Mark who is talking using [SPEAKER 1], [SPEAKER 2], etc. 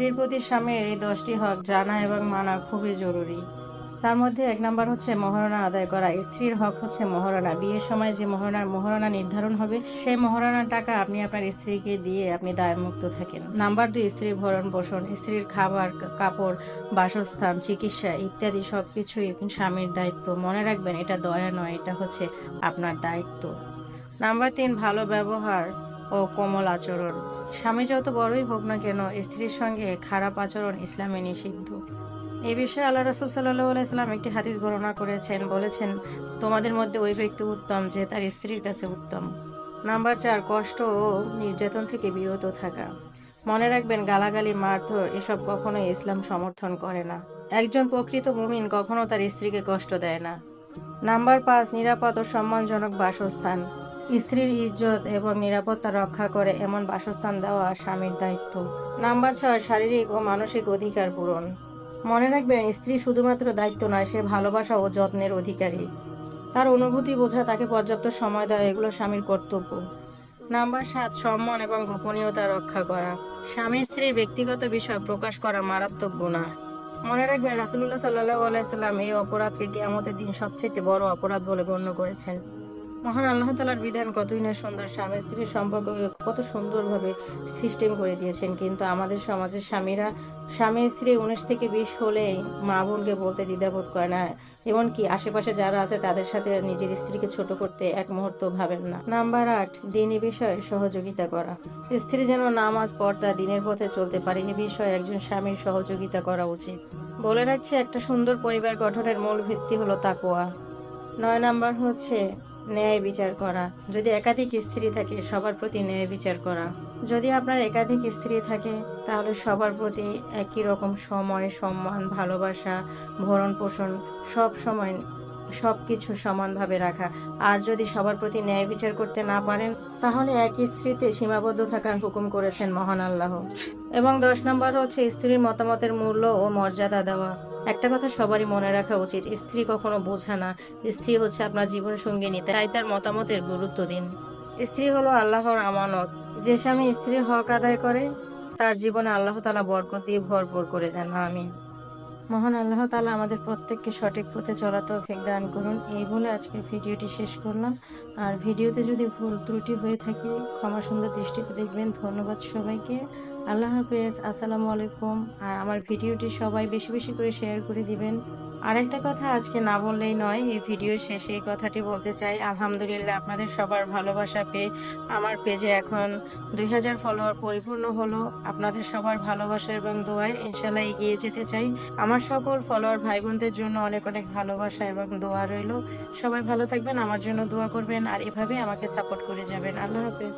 [SPEAKER 1] স্ত্রীর প্রতি স্বামীর এই 10টি হক জানা এবং মানা খুবই জরুরি। তার মধ্যে 1 নাম্বার হচ্ছে মহারণা আদায় করা। স্ত্রীর হক হচ্ছে মহারণা। বিয়ের সময় যে মহারণা নির্ধারণ হবে, সেই মহারণার টাকা আপনি আপনার স্ত্রীকে দিয়ে আপনি দায়মুক্ত থাকেন। নাম্বার 2, স্ত্রীর ভরণ পোষণ। স্ত্রীর খাবার, কাপড়, বাসস্থান, চিকিৎসা ইত্যাদি সবকিছুই স্বামীর দায়িত্ব। মনে রাখবেন, এটা দয়া নয়, এটা হচ্ছে আপনার দায়িত্ব। নাম্বার 3, ভালো ব্যবহার ও কোমল আচরণ। স্বামী যত বড়ই হোক না কেন, স্ত্রীর সঙ্গে খারাপ আচরণ ইসলামে নিষিদ্ধ। এই বিষয়ে আল্লাহ রাসূল সাল্লাল্লাহু আলাইহি সাল্লাম একটি হাদিস বর্ণনা করেছেন, বলেছেন, তোমাদের মধ্যে ওই ব্যক্তি উত্তম যে তার স্ত্রীর কাছে উত্তম। নাম্বার 4, কষ্ট ও নির্যাতন থেকে বিরত থাকা। মনে রাখবেন, গালাগালি, মারধর এসব কখনোই ইসলাম সমর্থন করে না। একজন প্রকৃত মুমিন কখনো তার স্ত্রীকে কষ্ট দেয় না। নাম্বার 5, নিরাপদ ও সম্মানজনক বাসস্থান। স্ত্রীর ইজ্জত এবং নিরাপত্তা রক্ষা করে এমন বাসস্থান দেওয়া স্বামীর দায়িত্ব। নাম্বার 6, শারীরিক ও মানসিক অধিকার পূরণ। মনে রাখবেন, স্ত্রী শুধুমাত্র দায়িত্ব নয়, সে ভালোবাসা ও যত্নের অধিকারী। তার অনুভূতি বোঝা, তাকে পর্যাপ্ত সময় দেওয়া এগুলো স্বামীর কর্তব্য। নাম্বার 7, সম্মান এবং গোপনীয়তা রক্ষা করা। স্বামী স্ত্রীর ব্যক্তিগত বিষয় প্রকাশ করা মারাত্মক গুনাহ। মনে রাখবেন, রাসূলুল্লাহ সাল্লাল্লাহু আলাইহি সাল্লাম এই অপরাধকে কিয়ামতের দিন সবচেয়ে বড় অপরাধ বলে গণ্য করেছেন। মহান আল্লাহ তাআলার বিধান কতই না সুন্দর, স্বামী স্ত্রীর সম্পর্ককে কত সুন্দরভাবে সিস্টেম করে দিয়েছেন, কিন্তু আমাদের সমাজের স্বামীরা স্বামী স্ত্রী 19 থেকে 20 হলেই মা বোনকে বলতে দ্বিধাবোধ করে না, এমনকি আশেপাশে যারা আছে তাদের সাথে নিজের স্ত্রীকে ছোট করতে এক মুহূর্ত ভাবেন না। নাম্বার 8, দ্বীনি বিষয়ে সহযোগিতা করা। স্ত্রী যেন নামাজ, পর্দা, দ্বীনের পথে চলতে পারে, এ বিষয়ে একজন স্বামীর সহযোগিতা করা উচিত। বলে রাখছি, একটা সুন্দর পরিবার গঠনের মূল ভিত্তি হলো তাকওয়া। 9 নাম্বার হচ্ছে ন্যায় বিচার করা। যদি একাধিক স্ত্রী থাকে, সবার প্রতি ন্যায় বিচার করা। যদি আপনার একাধিক স্ত্রী থাকে, তাহলে সবার প্রতি একই রকম সময়, সম্মান, ভালোবাসা, ভরণ পোষণ সব সময় সবকিছু সমানভাবে রাখা। আর যদি সবার প্রতি ন্যায় বিচার করতে না পারেন, তাহলে এক স্ত্রীতে সীমাবদ্ধ থাকার হুকুম করেছেন মহান আল্লাহ। এবং 10 নম্বর হচ্ছে স্ত্রীর মতামতের মূল্য ও মর্যাদা দেওয়া। একটা কথা সবারই মনে রাখা উচিত, স্ত্রী কখনো বোঝা না, স্ত্রী হচ্ছে আপনার জীবন সঙ্গিনী, তাই তার মতামতের গুরুত্ব দিন। স্ত্রী হলো আল্লাহর আমানত। যে স্বামী স্ত্রীর হক আদায় করে, তার জীবনে আল্লাহ তাআলা বরকত দিয়ে ভরপুর করে দেন। আমিন। মহান আল্লাহ তাআলা আমাদের প্রত্যেককে সঠিক পথে চলার তৌফিক দান করুন। এই বলে আজকের ভিডিওটি শেষ করলাম। আর ভিডিওতে যদি ভুল ত্রুটি হয়ে থাকে, ক্ষমা সুন্দর দৃষ্টিতে দেখবেন। ধন্যবাদ সবাইকে। আল্লাহ হাফেজ। আসসালামু আলাইকুম। আর আমার ভিডিওটি সবাই বেশি বেশি করে শেয়ার করে দিবেন। আরেকটা কথা আজকে না বললেই নয়, এই ভিডিওর শেষে এই কথাটি বলতে চাই, আলহামদুলিল্লাহ আপনাদের সবার ভালোবাসা পেয়ে আমার পেজে এখন 2000 ফলোয়ার পরিপূর্ণ হলো। আপনাদের সবার ভালোবাসা এবং দোয়ায় ইনশাল্লাহ এগিয়ে যেতে চাই। আমার সকল ফলোয়ার ভাই বোনদের জন্য অনেক অনেক ভালোবাসা এবং দোয়া রইল। সবাই ভালো থাকবেন, আমার জন্য দোয়া করবেন, আর এভাবে আমাকে সাপোর্ট করে যাবেন। আল্লাহ হাফেজ।